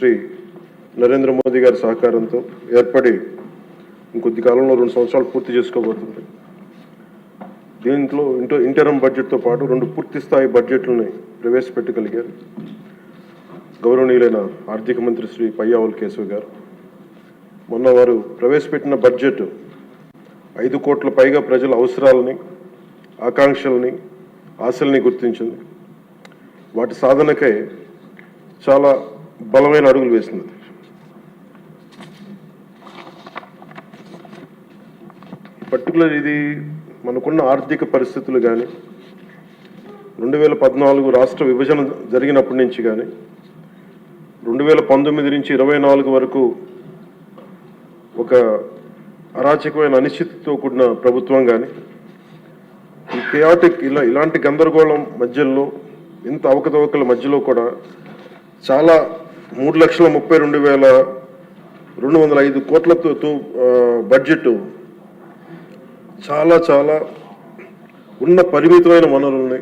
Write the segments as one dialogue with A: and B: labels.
A: శ్రీ నరేంద్ర మోదీ గారి సహకారంతో ఏర్పడి ఇంకొద్ది కాలంలో 2 సంవత్సరాలు పూర్తి చేసుకోబోతుంది. దీంట్లో ఇంటరం బడ్జెట్తో పాటు 2 పూర్తి స్థాయి బడ్జెట్లని ప్రవేశపెట్టగలిగారు గౌరవనీయులైన ఆర్థిక మంత్రి శ్రీ పయ్యావుల కేశవ్ గారు. మొన్న వారు ప్రవేశపెట్టిన బడ్జెట్ 5 కోట్ల పైగా ప్రజల అవసరాలని, ఆకాంక్షల్ని, ఆశల్ని గుర్తించింది. వాటి సాధనకై చాలా బలమైన అడుగులు వేసింది. పర్టికులర్ ఇది మనకున్న ఆర్థిక పరిస్థితులు కానీ 2014 రాష్ట్ర విభజన జరిగినప్పటి నుంచి కానీ 2019 నుంచి 24 వరకు ఒక అరాచకమైన అనిశ్చితితో కూడిన ప్రభుత్వం కానీ ఈ కేయాటిక్ ఇలాంటి గందరగోళం మధ్యలో ఇంత అవకతవకల మధ్యలో కూడా చాలా 3,32,205 కోట్లతో బడ్జెట్ చాలా చాలా ఉన్న పరిమితమైన వనరుల్ని,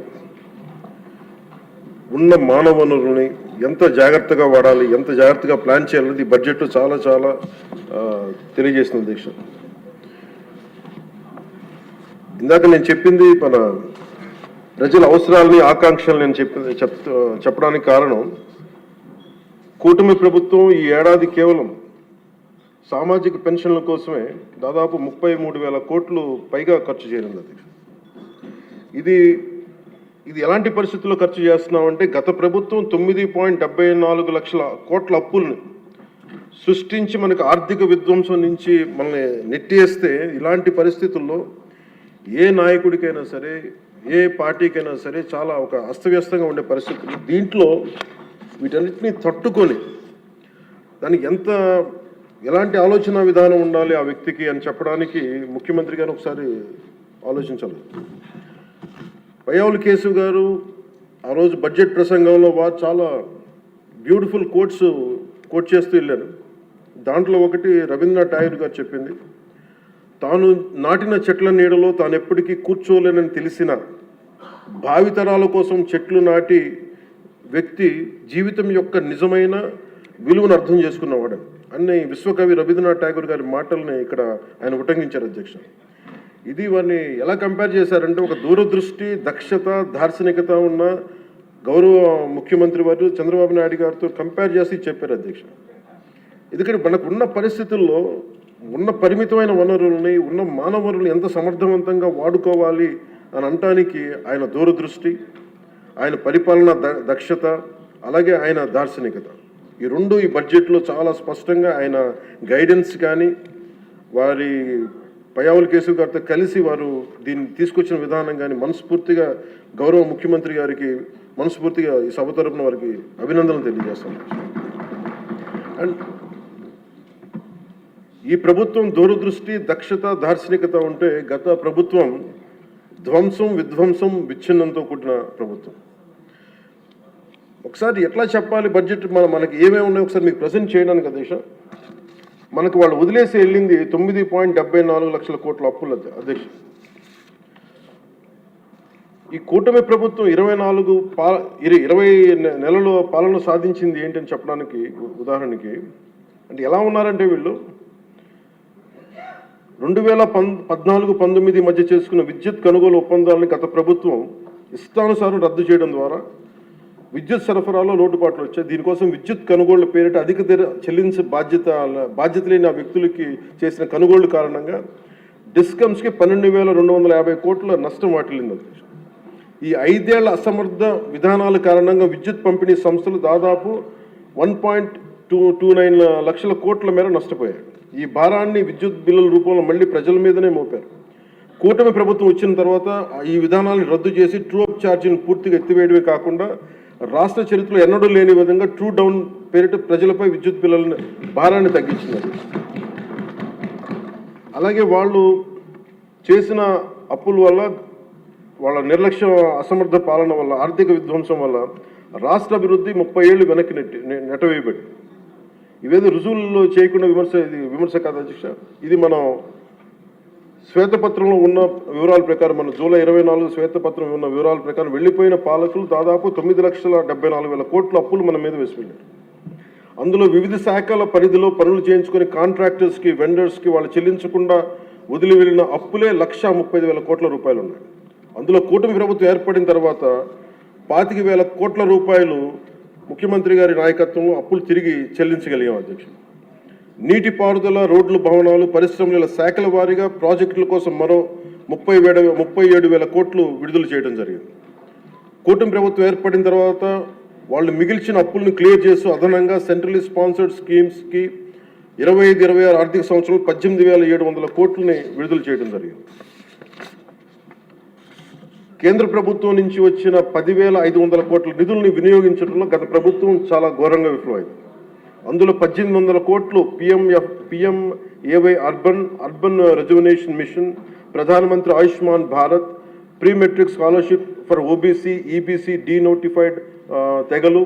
A: ఉన్న మానవ వనరుల్ని ఎంత జాగ్రత్తగా వాడాలి, ఎంత జాగ్రత్తగా ప్లాన్ చేయాలనేది ఈ బడ్జెట్ చాలా చాలా తెలియజేసిన అధ్యక్ష. ఇందాక నేను చెప్పింది మన ప్రజల అవసరాలని, ఆకాంక్షలు నేను చెప్పడానికి కారణం కూటమి ప్రభుత్వం ఈ ఏడాది కేవలం సామాజిక పెన్షన్ల కోసమే దాదాపు 33,000 కోట్లు పైగా ఖర్చు చేయనుంది. ఇది ఎలాంటి పరిస్థితుల్లో ఖర్చు చేస్తున్నామంటే గత ప్రభుత్వం 9.74 లక్షల కోట్ల అప్పుల్ని సృష్టించి మనకు ఆర్థిక విధ్వంసం నుంచి మనల్ని నెట్టేస్తే ఇలాంటి పరిస్థితుల్లో ఏ నాయకుడికైనా సరే, ఏ పార్టీకైనా సరే చాలా ఒక అస్తవ్యస్తంగా ఉండే పరిస్థితులు. దీంట్లో వీటన్నిటిని తట్టుకొని దానికి ఎలాంటి ఆలోచన విధానం ఉండాలి ఆ వ్యక్తికి అని చెప్పడానికి ముఖ్యమంత్రి గారు ఒకసారి ఆలోచించాలి. పయ్యావుల కేశవ్ గారు ఆ రోజు బడ్జెట్ ప్రసంగంలో వారు చాలా బ్యూటిఫుల్ కోట్ చేస్తూ వెళ్ళారు. దాంట్లో ఒకటి రవీంద్రనాథ్ ఠాగూర్ గారు చెప్పింది, తాను నాటిన చెట్ల నీడలో తాను ఎప్పటికీ కూర్చోలేనని తెలిసిన భావితరాల కోసం చెట్లు నాటి వ్యక్తి జీవితం యొక్క నిజమైన విలువను అర్థం చేసుకున్నవాడు అన్ని విశ్వకవి రవీంద్రనాథ్ ఠాగూర్ గారి మాటల్ని ఇక్కడ ఆయన ఉటంకించారు అధ్యక్ష. ఇది వారిని ఎలా కంపేర్ చేశారంటే ఒక దూరదృష్టి, దక్షత, దార్శనికత ఉన్న గౌరవ ముఖ్యమంత్రి వారు చంద్రబాబు నాయుడు గారితో కంపేర్ చేసి చెప్పారు అధ్యక్ష. ఎందుకంటే మనకు ఉన్న పరిస్థితుల్లో ఉన్న పరిమితమైన వనరుల్ని, ఉన్న మానవ వనరులు ఎంత సమర్థవంతంగా వాడుకోవాలి అని అనటానికి ఆయన దూరదృష్టి, ఆయన పరిపాలన దక్షత, అలాగే ఆయన దార్శనికత ఈ రెండు ఈ బడ్జెట్లో చాలా స్పష్టంగా ఆయన గైడెన్స్ కానీ వారి పయ్యావుల కేశవ్ గారితో కలిసి వారు దీన్ని తీసుకొచ్చిన విధానం కానీ మనస్ఫూర్తిగా గౌరవ ముఖ్యమంత్రి గారికి మనస్ఫూర్తిగా ఈ సభ తరపున వారికి అభినందనలు తెలియజేస్తాను. అండ్ ఈ ప్రభుత్వం దూరదృష్టి, దక్షత, దార్శనికత ఉంటే గత ప్రభుత్వం ధ్వంసం, విధ్వంసం, విచ్ఛిన్నంతో కూడిన ప్రభుత్వం. ఒకసారి ఎట్లా చెప్పాలి బడ్జెట్ మనకి ఏమేమి ఉన్నాయో ఒకసారి మీకు ప్రజెంట్ చేయడానికి అధ్యక్ష. మనకు వాళ్ళు వదిలేసి వెళ్ళింది 9.74 లక్షల కోట్ల అప్పులు అధ్యక్ష. ఈ కూటమి ప్రభుత్వం 20 నెలలు పాలన సాధించింది ఏంటని చెప్పడానికి ఉదాహరణకి అంటే ఎలా ఉన్నారంటే వీళ్ళు 2014-19 మధ్య చేసుకున్న విద్యుత్ కొనుగోలు ఒప్పందాలని గత ప్రభుత్వం ఇష్టానుసారం రద్దు చేయడం ద్వారా విద్యుత్ సరఫరాలో లోటుపాట్లు వచ్చాయి. దీనికోసం విద్యుత్ కొనుగోళ్ల పేరిట అధిక ధర చెల్లించే బాధ్యత లేని ఆ వ్యక్తులకి చేసిన కొనుగోళ్ల కారణంగా డిస్కమ్స్కి 12,250 కోట్ల నష్టం వాటిల్లింది. ఈ 5 ఏళ్ల అసమర్థ విధానాల కారణంగా విద్యుత్ పంపిణీ సంస్థలు దాదాపు 1.29 లక్షల కోట్ల మేర నష్టపోయాయి. ఈ భారాన్ని విద్యుత్ బిల్లుల రూపంలో మళ్ళీ ప్రజల మీదనే మోపారు. కూటమి ప్రభుత్వం వచ్చిన తర్వాత ఈ విధానాన్ని రద్దు చేసి ట్రూ అప్ ఛార్జీని పూర్తిగా ఎత్తివేయడమే కాకుండా రాష్ట్ర చరిత్రలో ఎన్నడూ లేని విధంగా ట్రూ డౌన్ పేరిట ప్రజలపై విద్యుత్ బిల్లుల భారాన్ని తగ్గించినారు. అలాగే వాళ్ళు చేసిన అప్పుల వల్ల, వాళ్ళ నిర్లక్ష్య అసమర్థ పాలన వల్ల, ఆర్థిక విధ్వంసం వల్ల రాష్ట్ర అభివృద్ధి 30 ఏళ్ళు వెనక్కి నెట్టవేయబడి ఇవేదో రుజువుల్లో చేయకుండా విమర్శ కాదు అధ్యక్ష. ఇది మనం శ్వేతపత్రంలో ఉన్న వివరాల ప్రకారం, మన జూలై 24 శ్వేతపత్రం ఉన్న వివరాల ప్రకారం వెళ్ళిపోయిన పాలకులు దాదాపు 9,74,000 కోట్ల అప్పులు మన మీద వేసి వెళ్ళారు. అందులో వివిధ శాఖల పరిధిలో పనులు చేయించుకొని కాంట్రాక్టర్స్కి, వెండర్స్కి వాళ్ళు చెల్లించకుండా వదిలి వెళ్ళిన అప్పులే 1,35,000 కోట్ల రూపాయలు ఉన్నాయి. అందులో కూటమి ప్రభుత్వం ఏర్పడిన తర్వాత 25,000 కోట్ల రూపాయలు ముఖ్యమంత్రి గారి నాయకత్వంలో అప్పులు తిరిగి చెల్లించగలిగాం అధ్యక్షుడు. నీటిపారుదల, రోడ్లు, భవనాలు, పరిశ్రమల శాఖల వారీగా ప్రాజెక్టుల కోసం మరో 37,000 కోట్లు విడుదల చేయడం జరిగింది. కూటమి ప్రభుత్వం ఏర్పడిన తర్వాత వాళ్ళు మిగిల్చిన అప్పులను క్లియర్ చేస్తూ అదనంగా సెంట్రల్లీ స్పాన్సర్డ్ స్కీమ్స్కి 25-26 ఆర్థిక సంవత్సరంలో 18,700 కోట్లని విడుదల చేయడం జరిగింది. కేంద్ర ప్రభుత్వం నుంచి వచ్చిన 10,500 కోట్ల నిధుల్ని వినియోగించడంలో గత ప్రభుత్వం చాలా ఘోరంగా విఫలమైంది. అందులో 1,800 కోట్లు PMAY అర్బన్ రెజ్యువనేషన్ మిషన్, ప్రధానమంత్రి Ayushman Bharat, pre matric scholarship for OBC, EBC, denotified తెగలు,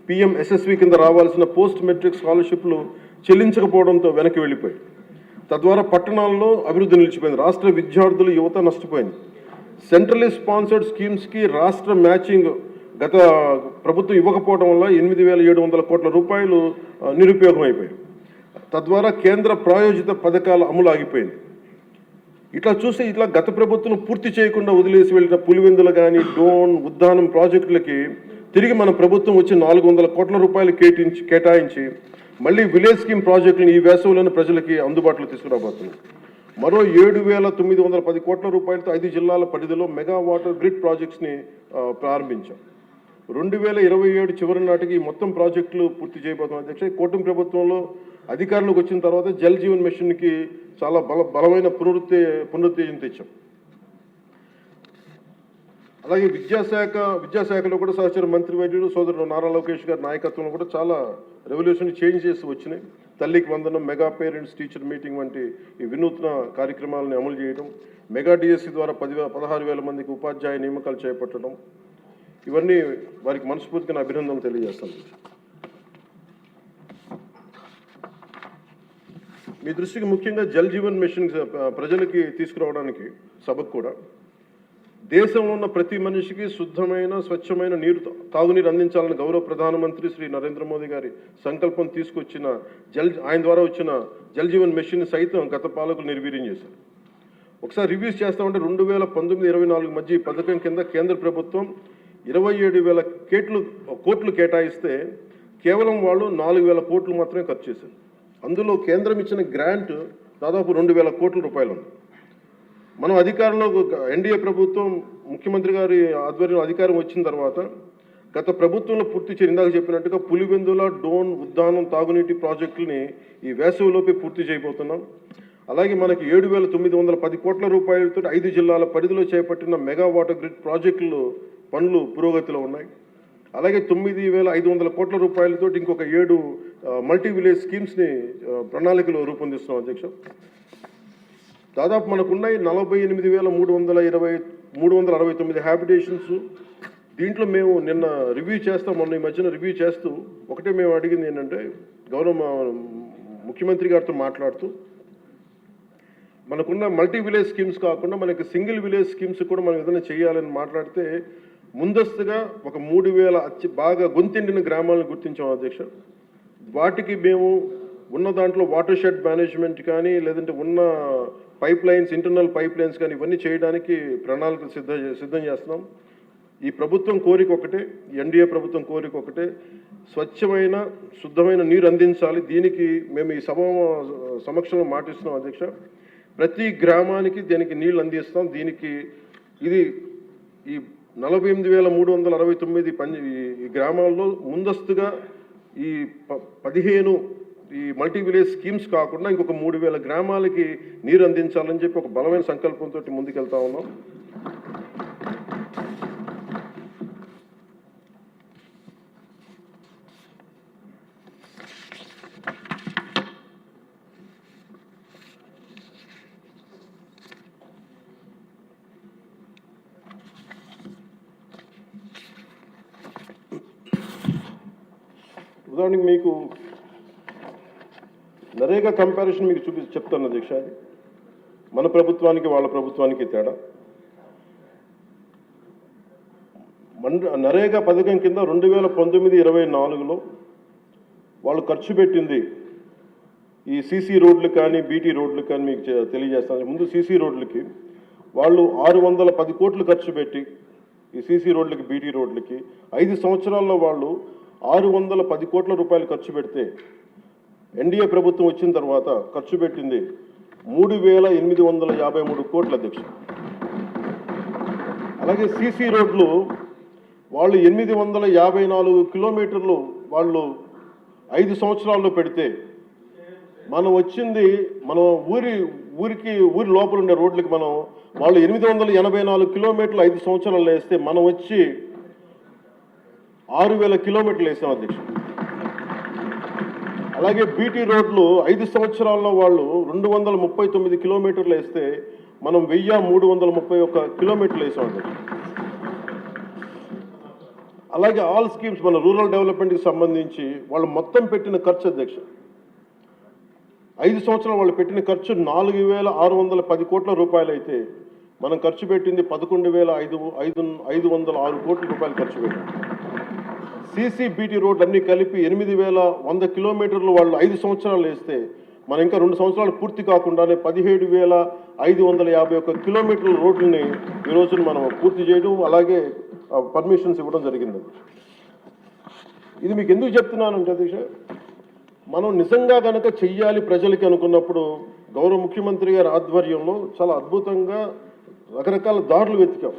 A: PMSSV కింద రావాల్సిన పోస్ట్ మెట్రిక్ స్కాలర్షిప్లు చెల్లించకపోవడంతో వెనక్కి వెళ్ళిపోయి తద్వారా పట్టణాల్లో అభివృద్ధి నిలిచిపోయింది. రాష్ట్ర విద్యార్థులు, యువత నష్టపోయింది. సెంట్రల్లీ స్పాన్సర్డ్ స్కీమ్స్కి రాష్ట్ర మ్యాచింగ్ గత ప్రభుత్వం ఇవ్వకపోవడం వల్ల 8,700 కోట్ల రూపాయలు నిరుపయోగం అయిపోయాయి. తద్వారా కేంద్ర ప్రాయోజిత పథకాల అమలు ఆగిపోయింది. ఇట్లా గత ప్రభుత్వం పూర్తి చేయకుండా వదిలేసి వెళ్ళిన పులివెందులు కానీ, డోన్, ఉద్దానం ప్రాజెక్టులకి తిరిగి మన ప్రభుత్వం వచ్చి 400 కోట్ల రూపాయలు కేటాయించి మళ్ళీ విలేజ్ స్కీమ్ ప్రాజెక్టులను ఈ వేసవిలోని ప్రజలకి అందుబాటులో తీసుకురాబోతున్నాం. మరో 7,910 కోట్ల రూపాయలతో 5 జిల్లాల పరిధిలో మెగా వాటర్ గ్రిడ్ ప్రాజెక్ట్స్ని ప్రారంభించాం. 2027 చివరి నాటికి మొత్తం ప్రాజెక్టులు పూర్తి చేయబోతున్నాం అధ్యక్ష. కూటమి అధికారంలోకి వచ్చిన తర్వాత జల్ జీవన్ మిషన్కి చాలా బలమైన పునరుత్తేజం తెచ్చాం. అలాగే విద్యాశాఖలో కూడా సహచర మంత్రి వైద్యుడు సోదరుడు నారా లోకేష్ గారి నాయకత్వంలో కూడా చాలా రెవల్యూషన్ చేంజ్ చేసి వచ్చినాయి. తల్లికి వందనం, మెగా పేరెంట్స్ టీచర్ మీటింగ్ వంటి ఈ వినూత్న కార్యక్రమాలను అమలు చేయడం, మెగా DSC ద్వారా 16,000 మందికి ఉపాధ్యాయ నియామకాలు చేపట్టడం, ఇవన్నీ వారికి మనస్ఫూర్తిగా అభినందనలు తెలియజేస్తాను. మీ దృష్టికి ముఖ్యంగా జల్ జీవన్ మిషన్ ప్రజలకి తీసుకురావడానికి సభకు కూడా దేశంలో ఉన్న ప్రతి మనిషికి శుద్ధమైన, స్వచ్ఛమైన తాగునీరు అందించాలని గౌరవ ప్రధానమంత్రి శ్రీ నరేంద్ర మోదీ గారి సంకల్పం తీసుకొచ్చిన ఆయన ద్వారా వచ్చిన జల్ జీవన్ మిషన్ సైతం గత పాలకులు నిర్వీర్యం చేశారు. ఒకసారి రివ్యూస్ చేస్తామంటే 2019-24 మధ్య ఈ పథకం కింద కేంద్ర ప్రభుత్వం 27,000 కోట్లు కేటాయిస్తే కేవలం వాళ్ళు 4,000 కోట్లు మాత్రమే ఖర్చు చేశారు. అందులో కేంద్రం ఇచ్చిన గ్రాంట్ దాదాపు 2,000 కోట్ల రూపాయలు ఉంది. మనం అధికారంలో NDA ప్రభుత్వం ముఖ్యమంత్రి గారి ఆధ్వర్యంలో అధికారం వచ్చిన తర్వాత గత ప్రభుత్వంలో ఇందాక చెప్పినట్టుగా పులివెందుల, డోన్, ఉద్దానం తాగునీటి ప్రాజెక్టులని ఈ వేసవిలోపే పూర్తి చేయబోతున్నాం. అలాగే మనకి 7,910 కోట్ల రూపాయలతో 5 జిల్లాల పరిధిలో చేపట్టిన మెగా వాటర్ గ్రిడ్ ప్రాజెక్టులు పనులు పురోగతిలో ఉన్నాయి. అలాగే 9,500 కోట్ల రూపాయలతో ఇంకొక 7 మల్టీ విలేజ్ స్కీమ్స్ని ప్రణాళికలు రూపొందిస్తున్నాం అధ్యక్ష. దాదాపు మనకున్నాయి 48,369 హ్యాబిటేషన్స్. దీంట్లో మేము నిన్న మొన్న ఈ మధ్యన రివ్యూ చేస్తూ ఒకటే మేము అడిగింది ఏంటంటే, గౌరవ ముఖ్యమంత్రి గారితో మాట్లాడుతూ మనకున్న మల్టీ విలేజ్ స్కీమ్స్ కాకుండా మనకి సింగిల్ విలేజ్ స్కీమ్స్ కూడా మనం ఏదైనా చేయాలని మాట్లాడితే ముందస్తుగా ఒక 3,000 బాగా గొంతెండిన గ్రామాలను గుర్తించాం అధ్యక్ష. వాటికి మేము ఉన్న దాంట్లో వాటర్ షెడ్ మేనేజ్మెంట్ కానీ, లేదంటే ఉన్న ఇంటర్నల్ పైప్ లైన్స్ కానీ ఇవన్నీ చేయడానికి ప్రణాళికలు సిద్ధం చేస్తున్నాం. ఈ ప్రభుత్వం కోరిక ఒకటే, NDA ప్రభుత్వం కోరిక ఒకటే, స్వచ్ఛమైన, శుద్ధమైన నీరు అందించాలి. దీనికి మేము ఈ సమక్షంలో మాటిస్తున్నాం అధ్యక్ష. ప్రతి గ్రామానికి దీనికి నీళ్లు అందిస్తాం. దీనికి ఇది ఈ 48,369 ఈ గ్రామాల్లో ముందస్తుగా ఈ 15 ఈ మల్టీ విలేజ్ స్కీమ్స్ కాకుండా ఇంకొక 3,000 గ్రామాలకి నీరు అందించాలని చెప్పి ఒక బలమైన సంకల్పంతో ముందుకెళ్తా ఉన్నాం. ఉదాహరణకి మీకు నరేగా కంపారిజన్ మీకు చెప్తాను అధ్యక్ష. అది మన ప్రభుత్వానికి వాళ్ళ ప్రభుత్వానికి తేడా. నరేగా పథకం కింద 2019-24లో వాళ్ళు ఖర్చు పెట్టింది ఈ సీసీ రోడ్లు కానీ బీటీ రోడ్లు కానీ మీకు తెలియజేస్తాను. ముందు సీసీ రోడ్లకి వాళ్ళు 610 కోట్లు ఖర్చు పెట్టి ఈ సీసీ రోడ్లకి బీటీ రోడ్లకి 5 సంవత్సరాల్లో వాళ్ళు 610 కోట్ల రూపాయలు ఖర్చు పెడితే ఎన్డీఏ ప్రభుత్వం వచ్చిన తర్వాత ఖర్చు పెట్టింది 3,853 కోట్ల అధ్యక్ష. అలాగే సీసీ రోడ్లు వాళ్ళు 854 కిలోమీటర్లు వాళ్ళు 5 సంవత్సరాల్లో పెడితే మనం వచ్చింది మనం ఊరి లోపల ఉండే రోడ్లకి వాళ్ళు 884 కిలోమీటర్లు 5 సంవత్సరాలు వేస్తే మనం వచ్చి 6,000 కిలోమీటర్లు వేసాం అధ్యక్ష. అలాగే బీటీ రోడ్లు 5 సంవత్సరాల్లో వాళ్ళు 239 కిలోమీటర్లు వేస్తే మనం 1,331 కిలోమీటర్లు వేసాం అధ్యక్ష. అలాగే ఆల్ స్కీమ్స్ మన రూరల్ డెవలప్మెంట్కి సంబంధించి వాళ్ళు మొత్తం పెట్టిన ఖర్చు అధ్యక్ష 5 సంవత్సరాలు వాళ్ళు పెట్టిన ఖర్చు 4,610 కోట్ల రూపాయలు అయితే మనం ఖర్చు పెట్టింది 11,506 కోట్ల రూపాయలు ఖర్చు పెట్టాం. సీసీ బీటీ రోడ్లు అన్నీ కలిపి 8,100 కిలోమీటర్లు వాళ్ళు 5 సంవత్సరాలు వేస్తే మనం ఇంకా 2 సంవత్సరాలు పూర్తి కాకుండానే 17,551 కిలోమీటర్ల రోడ్లని ఈ రోజున మనం పూర్తి చేయడం, అలాగే పర్మిషన్స్ ఇవ్వడం జరిగింది. ఇది మీకు ఎందుకు చెప్తున్నానంటే అధ్యక్ష, మనం నిజంగా కనుక చెయ్యాలి ప్రజలకి అనుకున్నప్పుడు గౌరవ ముఖ్యమంత్రి గారి ఆధ్వర్యంలో చాలా అద్భుతంగా రకరకాల దారులు వెతికాం.